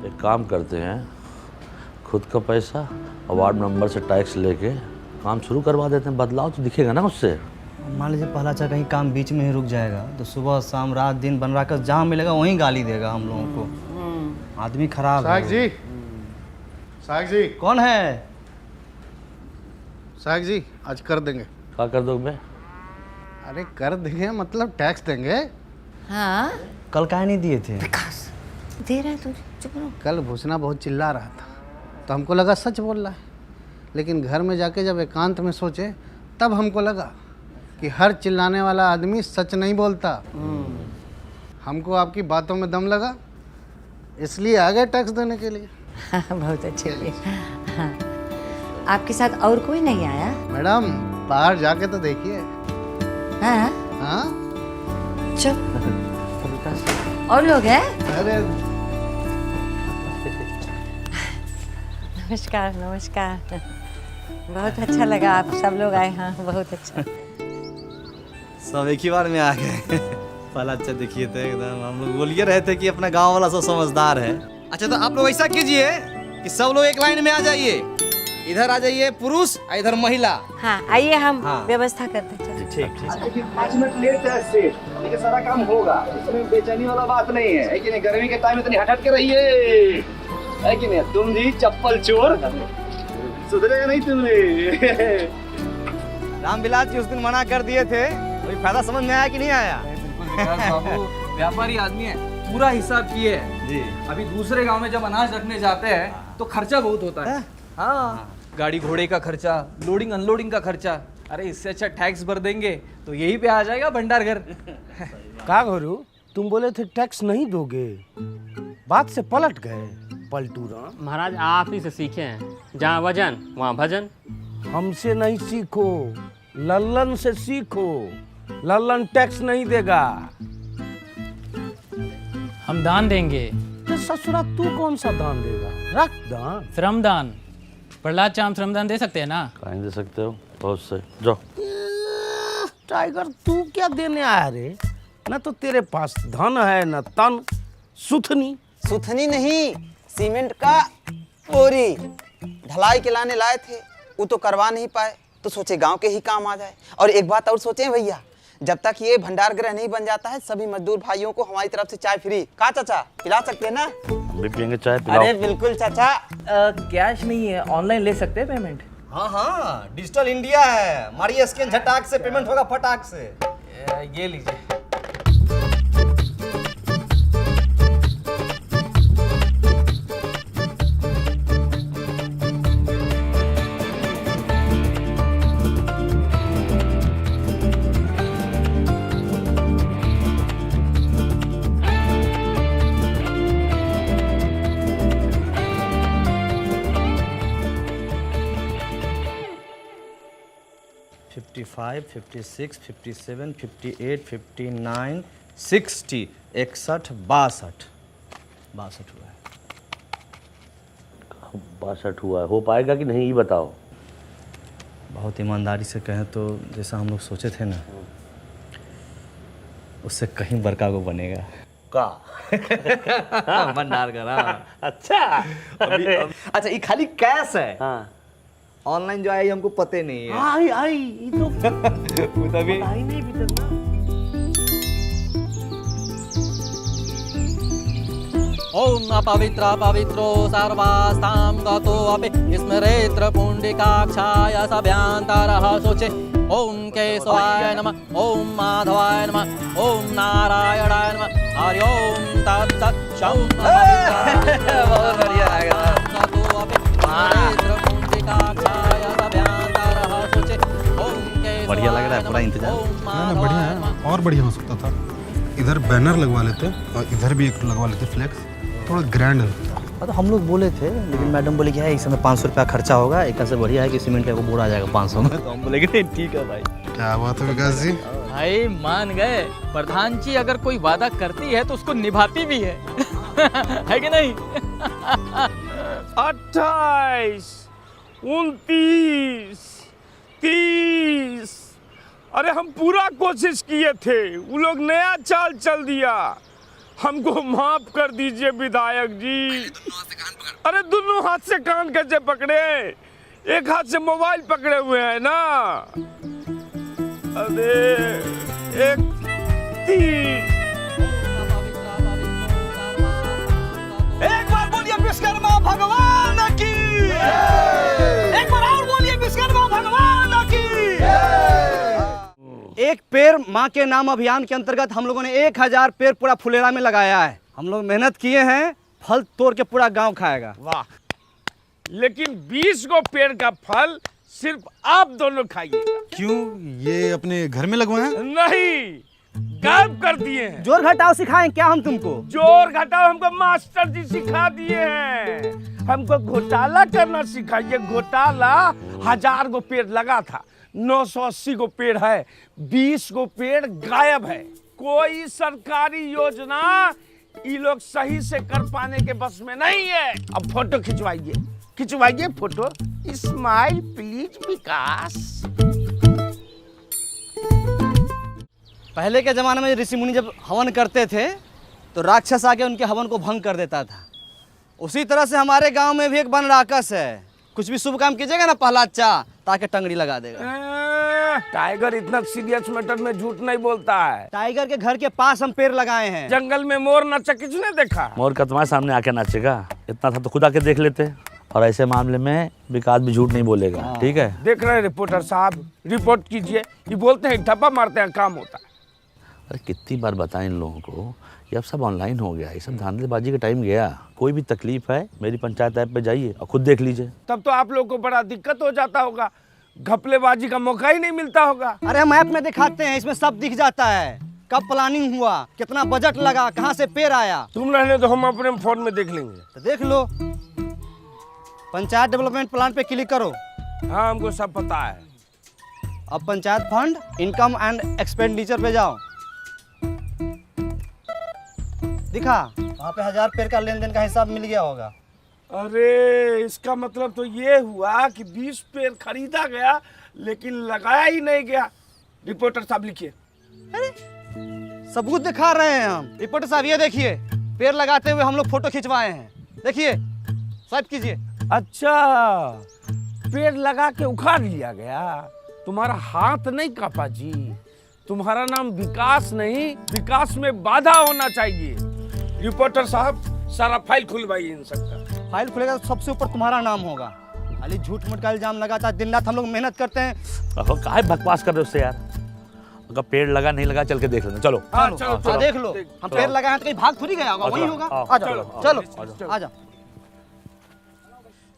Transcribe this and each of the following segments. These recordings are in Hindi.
एक काम करते हैं, खुद का पैसा और वार्ड मेंबर से टैक्स लेके काम शुरू करवा देते हैं। बदलाव तो दिखेगा ना उससे। मान लीजिए पहला अच्छा कहीं काम बीच में ही रुक जाएगा तो सुबह शाम रात दिन बन रहा कर जहाँ मिलेगा वहीं गाली देगा हम लोगों को। आदमी खराब है। साहब जी कौन है? साहब जी आज कर देंगे। क्या कर दोगे? अरे कर देंगे मतलब टैक्स देंगे। हाँ कल काहे नहीं दिए थे? दे रहा है तू, चुप रहो। कल भूसना बहुत चिल्ला रहा था तो हमको लगा सच बोल रहा है, लेकिन घर में जाके जब एकांत में सोचे तब हमको लगा कि हर चिल्लाने वाला आदमी सच नहीं बोलता। हमको आपकी बातों में दम लगा, इसलिए आ गए टैक्स देने के लिए। हाँ, बहुत अच्छे हुए। हाँ। आपके साथ और कोई नहीं आया? मैडम बाहर जाके तो देखिए। हाँ हाँ चुप। और लोग हैं? अरे नमस्कार नमस्कार। बहुत अच्छा लगा आप सब लोग आए। हाँ बहुत अच्छा। सब एक ही बार में आ गए। पहला अच्छा देखिए थे एकदम हम लोग बोलिए रहे थे कि अपना गांव वाला सब समझदार है। अच्छा तो आप लोग ऐसा कीजिए कि सब लोग एक लाइन में आ जाइए, इधर आ जाइए पुरुष और इधर महिला। हाँ आइए हम हाँ। व्यवस्था करते हैं। ठीक ठीक। 5 मिनट लेट है सेठ, लेकिन सारा काम होगा, इसमें बेचैनी वाला बात नहीं है कि नहीं? गर्मी के टाइम इतनी हट के रहिए, है कि नहीं? तुम जी चप्पल चोर, सुधरेगा नहीं तुमने। रामविलास जी उस दिन मना कर दिए थे, कोई फायदा समझ में आया कि नहीं आया? बिल्कुल विकास बाबू व्यापारी आदमी है, पूरा हिसाब किए है जी। अभी दूसरे गांव में जब अनाज रखने जाते हैं तो खर्चा बहुत होता है। हाँ गाड़ी घोड़े का खर्चा, लोडिंग अनलोडिंग का खर्चा। अरे इससे अच्छा टैक्स भर देंगे तो यही पे आ जाएगा भंडार घर। का गुरु तुम बोले थे टैक्स नहीं दोगे, बात से पलट गए पलटू राम। महाराज आप ही से सीखे हैं, जहाँ वजन वहाँ भजन। हमसे नहीं सीखो, लल्लन से सीखो। लल्लन टैक्स नहीं देगा। हम दान देंगे। तो ससुरा तू कौन सा दान देगा? रख दान। श्रमदान। प्रहलाद चाम श्रमदान दे सकते हैं ना? कहीं दे सकते हो, बहुत सही। जाओ। टाइगर तू क्या देने आया रे? न तो तेरे पास धन है न तन। सुथनी सुथनी नहीं, सीमेंट का बोरी ढलाई के लाने लाए थे, वो तो करवा नहीं पाए तो सोचे गांव के ही काम आ जाए। और एक बात और सोचे भैया, जब तक ये भंडार गृह नहीं बन जाता है सभी मजदूर भाइयों को हमारी तरफ से चाय फ्री। का चाचा पिला सकते हैं ना? हम भी पियेंगे चाय, पिलाओ। अरे बिल्कुल चाचा। कैश नहीं है, ऑनलाइन ले सकते हैं पेमेंट। हाँ हाँ डिजिटल इंडिया है, मारिए स्कैन झटाक से पेमेंट होगा फटाक से। ये लीजिए। फिफ्टी 56, 57, 58, 59, 60, 61, 62 हुआ है। 62 हुआ है, हो पाएगा कि नहीं ये बताओ। बहुत ईमानदारी से कहें तो जैसा हम लोग सोचे थे ना, उससे कहीं बड़का को बनेगा। का भंडार का। अच्छा। अच्छा ये खाली कैश है, हाँ ऑनलाइन जो आई हमको पते नहीं है। आई आई ये तो वो तभी आई नहीं भी तक ना। ओम अपवित्र पवित्रो सर्वास्तां गतो अपि स्मरेत्र पुण्डिकाक्षाय सभ्यांतरः शोचे। ओम केशवाय नमः, ओम माधवाय नमः, ओम नारायणाय नमः, हरि ओम तत्सत्। बहुत बढ़िया लगा। गतो अपि स्मरेत्र पुण्डिकाक्षाय सभ्यांतरः शोचे। ओम केशवाय बढ़िया लग रहा है पूरा इंतजाम। ना बढ़िया है, और बढ़िया हो सकता था। इधर बैनर लगवा लेते और इधर भी एक लगवा लेते फ्लेक्स, थोड़ा ग्रैंड लगता। तो हम लोग बोले थे, लेकिन मैडम बोले कि है इसमें 500 रुपया खर्चा होगा, एक से बढ़िया है कि सीमेंट का वो बोरा आ जाएगा 500 में। तो हम बोले कि ठीक है भाई। क्या बात है विकास जी? भाई मान गए, प्रधान जी अगर कोई वादा करती है तो उसको निभाती भी है। है कि नहीं? 28, 29, 30। अरे हम पूरा कोशिश किए थे, वो लोग नया चाल चल दिया। हमको माफ कर दीजिए विधायक जी। अरे दोनों हाथ से कान कैसे पकड़े? एक हाथ से मोबाइल पकड़े हुए हैं ना। अरे एक एक बार बोलिए विश्वकर्मा भगवान की, एक बार और बोलिए विश्वकर्मा भगवान की। एक पेड़ माँ के नाम अभियान के अंतर्गत हम लोगों ने 1000 पेड़ पूरा फुलेरा में लगाया है। हम लोग मेहनत किए हैं, फल तोड़ के पूरा गांव खाएगा। वाह, लेकिन 20 को पेड़ का फल सिर्फ आप दोनों खाइएगा। क्यों, ये अपने घर में लगवाए हैं? नहीं, गायब कर दिए हैं। जोर घटाओ सिखाएं क्या हम तुमको? जोर घटाओ हमको मास्टर जी सिखा दिए हैं। हमको घोटाला करना सिखाइए। घोटाला 1000 को पेड़ लगा था, 980 को पेड़ है, 20 को पेड़ गायब है। कोई सरकारी योजना ये लोग सही से कर पाने के बस में नहीं है। अब फोटो खिंचवाइए, खिंचवाइए फोटो। स्माइल प्लीज विकास। पहले के जमाने में ऋषि मुनि जब हवन करते थे तो राक्षस आके उनके हवन को भंग कर देता था। उसी तरह से हमारे गांव में भी एक वन राक्षस है। कुछ भी शुभ काम कीजिएगा ना प्रहलाद चा, ताकि टंगड़ी लगा देगा। टाइगर इतना सीरियस मैटर में झूठ नहीं बोलता है। टाइगर के घर के पास हम पेड़ लगाए हैं। जंगल में मोर नाचा किसने देखा? मोर का तुम्हारे सामने आके नाचेगा? इतना था तो खुद आके देख लेते। और ऐसे मामले में विकास भी झूठ नहीं बोलेगा, ठीक है? देख रहे हैं रिपोर्टर साहब, रिपोर्ट कीजिए। ये बोलते हैं ठप्पा मारते हैं, काम होता है। अरे कितनी बार बताएं इन लोगों को, ये अब सब ऑनलाइन हो गया, ये सब धांधलेबाजी का टाइम गया। कोई भी तकलीफ है मेरी पंचायत ऐप पे जाइए और खुद देख लीजिए। तब तो आप लोग को बड़ा दिक्कत हो जाता होगा, घपलेबाजी का मौका ही नहीं मिलता होगा। अरे हम ऐप में दिखाते हैं, इसमें सब दिख जाता है। कब प्लानिंग हुआ, कितना बजट लगा, कहाँ से पेड़ आया। तुम रहने तो हम अपने फोन में देख लेंगे। तो देख लो, पंचायत डेवलपमेंट प्लान पे क्लिक करो। हाँ, हमको सब पता है। अब panchayat fund, income and expenditure पे जाओ। दिखा, वहाँ पे 1000 पेड़ का लेन देन का हिसाब मिल गया होगा। अरे इसका मतलब तो ये हुआ कि 20 पेड़ खरीदा गया लेकिन लगाया ही नहीं गया। रिपोर्टर साहब लिखिए। अरे सबूत दिखा रहे हैं हम। रिपोर्टर साहब ये देखिए, पेड़ लगाते हुए हम लोग फोटो खिंचवाए हैं। देखिए, स्वाइप कीजिए। अच्छा, पेड़ लगा के उखाड़ लिया गया। तुम्हारा हाथ नहीं कापा जी। तुम्हारा नाम विकास नहीं, विकास में बाधा होना चाहिए। रिपोर्टर साहब, सारा फाइल खुलवाइए इन सबका। फाइल खुलेगा तो सबसे ऊपर तुम्हारा नाम होगा। खाली झूठ मूठ का इल्जाम लगाता है। दिन रात हम लोग मेहनत करते हैं। काहे बकवास कर रहे हो उससे यार? अगर पेड़ लगा नहीं लगा चल के देख लेना। चलो हाँ, चलो देख लो। हम पेड़ लगाए हैं तो कहीं भाग थोड़ी गया होगा, वही होगा। आ जाओ, चलो आ जाओ।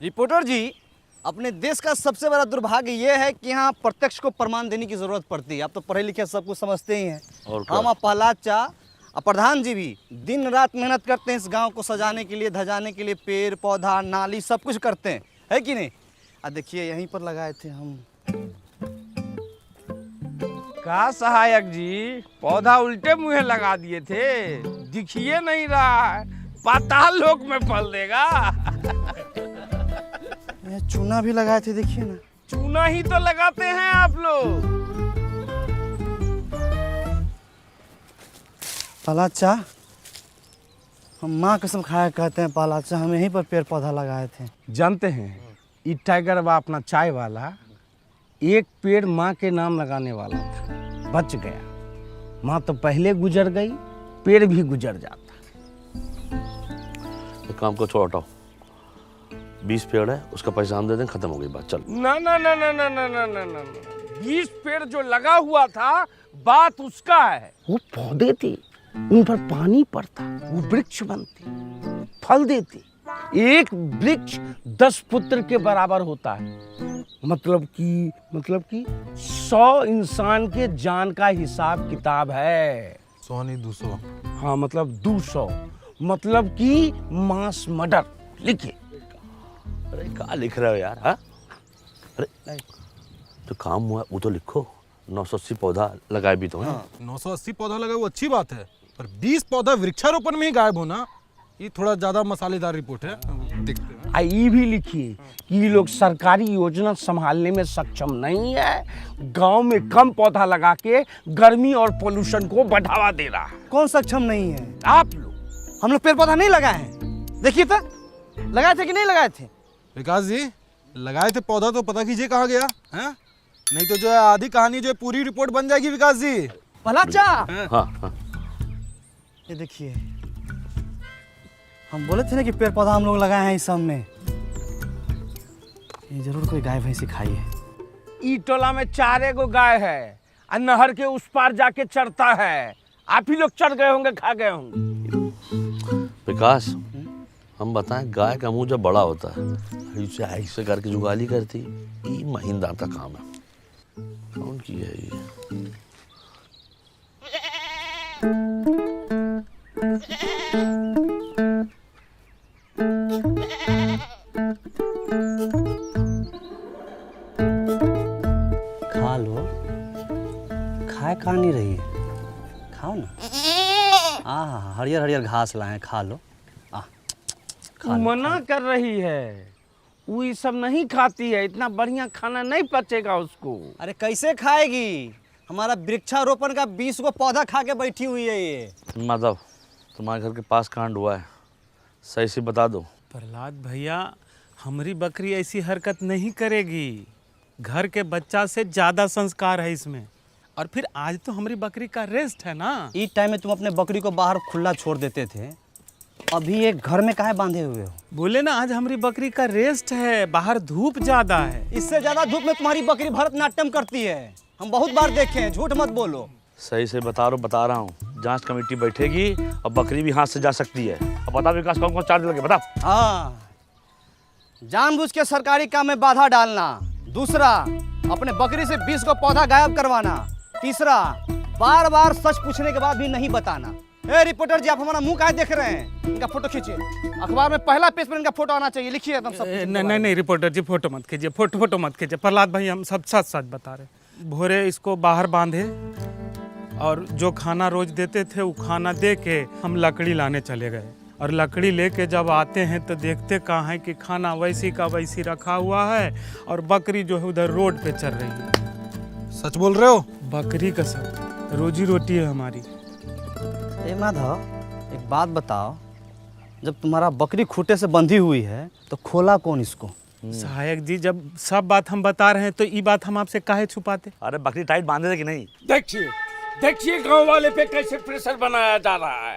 रिपोर्टर जी, अपने देश का सबसे बड़ा दुर्भाग्य ये है कि यहाँ प्रत्यक्ष को प्रमाण देने की जरूरत पड़ती है। आप तो पढ़े लिखे सब कुछ समझते ही हैं। हम प्रहलाद चा और प्रधान जी भी दिन रात मेहनत करते हैं इस गांव को सजाने के लिए, धजाने के लिए। पेड़ पौधा नाली सब कुछ करते हैं, है कि नहीं? देखिए यहीं पर लगाए थे हम। का सहायक जी, पौधा उल्टे मुंह लगा दिए थे, दिखिए नहीं रहा है। पाताल लोक में फल देगा। चूना भी लगाए थे, देखिए ना। चूना ही तो लगाते हैं आप लोग। प्रहलाद चा, हम माँ कसम खाया कहते हैं प्रहलाद चा, हम यहीं पर पेड़ पौधा लगाए थे। जानते हैं, ये टाइगर बा अपना चाय वाला एक पेड़ माँ के नाम लगाने वाला था, बच गया। माँ तो पहले गुजर गई, पेड़ भी गुजर जाता। काम को छोड़ हटाओ। 20 पेड़ है, उसका पैसा हम दे दें, खत्म हो गई बात। चल। ना ना ना ना ना ना ना ना ना 20 पेड़ जो लगा हुआ था, बात उसका है। वो पौधे थे, उन पर पानी पड़ता, वो वृक्ष बनते, फल देते। एक वृक्ष 10 पुत्र के बराबर होता है। मतलब कि 100 इंसान के जान का हिसाब किताब है। 100 नहीं 200। हाँ, मतलब 200, मतलब कि मास मर्डर। लिखिए। अरे क्या लिख रहे हो यार? हाँ, अरे जो काम हुआ वो तो लिखो। 980 पौधा लगाए भी तो हैं। 980 पौधा लगा वो अच्छी बात है, पर 20 पौधा वृक्षारोपण में ही गायब होना, ये थोड़ा ज्यादा मसालेदार रिपोर्ट है। देखते हैं। ये भी लिखिए कि ये लोग सरकारी योजना संभालने में सक्षम नहीं है, गांव में कम पौधा लगा के गर्मी और पोल्यूशन को बढ़ावा दे रहा है। कौन सक्षम नहीं है? आप लोग। हम लोग पेड़ पौधा नहीं लगाए हैं। देखिए तो लगाए थे कि नहीं लगाए थे? विकास जी लगाए थे पौधा तो पता कीजिए कहाँ गया है, नहीं तो जो है आधी कहानी जो है पूरी रिपोर्ट बन जाएगी विकास जी। पलाचा हाँ। ये देखिए, हम बोले थे ना कि पेड़ पौधा हम लोग लगाए हैं इस सब में। ये जरूर कोई गाय भैंसी खाई है। ई टोला में 4 गो गाय है और नहर के उस पार जाके चरता है। आप ही लोग चढ़ गए होंगे, खा गए होंगे। विकास हम बताएं, गाय का मुंह जब बड़ा होता है ऐसे ऐसे करके जुगाली करती, ये महीनदार का काम है। कौन की है ये? खा लो, खाए खा नहीं रही है, खाओ ना। हरियर हरियर घास लाए हैं, खा लो। मना कर रही है, वो ये सब नहीं खाती है, इतना बढ़िया खाना नहीं पचेगा उसको। अरे कैसे खाएगी? हमारा वृक्षारोपण का 20 गो पौधा खा के बैठी हुई है ये। माधव, तुम्हारे घर के पास कांड हुआ है, सही से बता दो। प्रहलाद भैया, हमारी बकरी ऐसी हरकत नहीं करेगी। घर के बच्चा से ज़्यादा संस्कार है इसमें। और फिर आज तो हमारी बकरी का रेस्ट है ना। इस टाइम में तुम अपने बकरी को बाहर खुला छोड़ देते थे, अभी एक घर में काहे बांधे हुए हो? बोले ना आज हमारी बकरी का रेस्ट है, बाहर धूप ज्यादा है। इससे ज्यादा धूप में तुम्हारी बकरी भरतनाट्यम करती है, हम बहुत बार देखे हैं, झूठ मत बोलो। सही से बता रहा हूँ। जांच कमेटी बैठेगी और बकरी भी हाथ से जा सकती है। अब बता विकास, कौन कौन चार्ज लगे बता। हाँ, जानबूझ के सरकारी काम में बाधा डालना। दूसरा, अपने बकरी से 20 को पौधा गायब करवाना। तीसरा, बार बार सच पूछने के बाद भी नहीं बताना। ए रिपोर्टर जी, आप हमारा मुंह काहे देख रहे हैं? इनका फोटो खींचिए, अखबार में पहला पेज पर इनका फोटो आना चाहिए। लिखिए एकदम सब। नहीं रिपोर्टर जी, फोटो मत खींचिए, फोटो मत खींचिए। प्रहलाद भाई, हम सब सच बता रहे। भोरे इसको बाहर बांधे और जो खाना रोज देते थे वो खाना दे के हम लकड़ी लाने चले गए। और लकड़ी लेके जब आते हैं तो देखते कहाँ है कि खाना वैसी का वैसी रखा हुआ है और बकरी जो है उधर रोड पे चल रही है। सच बोल रहे हो? बकरी का सब रोजी रोटी है हमारी। ए माधव, एक बात बताओ, जब तुम्हारा बकरी खूंटे से बंधी हुई है तो खोला कौन इसको? सहायक जी, जब सब बात हम बता रहे हैं तो ये बात हम आपसे काहे छुपाते? अरे बकरी टाइट बांधे थे कि नहीं? देखिए गांव वाले पे कैसे प्रेशर बनाया जा रहा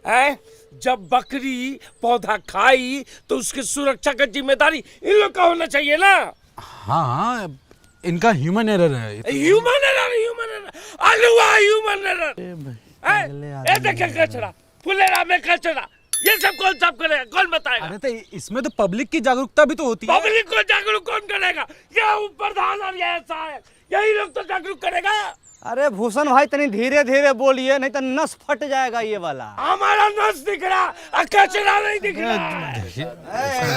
है? जब बकरी पौधा खाई तो उसकी सुरक्षा का जिम्मेदारी इन लोग का होना चाहिए ना। हाँ, इनका ह्यूमन एरर है। Human error. देखिए कचरा, फुलेरा में कचरा, ये सब कौन साफ करेगा? कौन बताएगा? अरे तो इसमें तो पब्लिक की जागरूकता भी तो होती है। पब्लिक को जागरूक कौन करेगा? ये प्रधान और ये सहायक, यही लोग तो जागरूक करेगा। अरे भूषण भाई, तनी धीरे धीरे बोलिए, नहीं तो नस फट जाएगा ये वाला। हमारा नस दिख रहा, कचरा नहीं दिख रहा।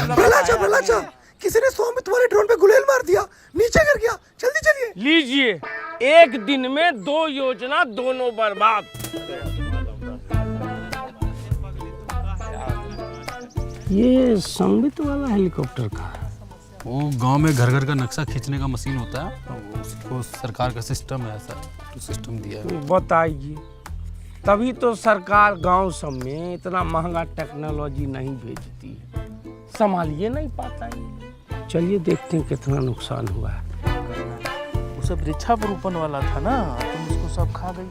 भला किसी ने स्वामी तुम्हारे ड्रोन पे गुलेल मार दिया, नीचे गिर गया, जल्दी चलिए। लीजिए, एक दिन में 2 योजना, दोनों बर्बाद। ये संबित वाला हेलीकॉप्टर का है। वो गांव में घर घर का नक्शा खींचने का मशीन होता है, उसको सरकार का सिस्टम है, ऐसा तो सिस्टम दिया है। बताइए, तभी तो सरकार गांव सब में इतना महंगा टेक्नोलॉजी नहीं भेजती है, संभालिए नहीं पाता है। चलिए देखते हैं कितना नुकसान हुआ है। वो सब वृक्षारोपण वाला था ना, तुम उसको सब खा गई।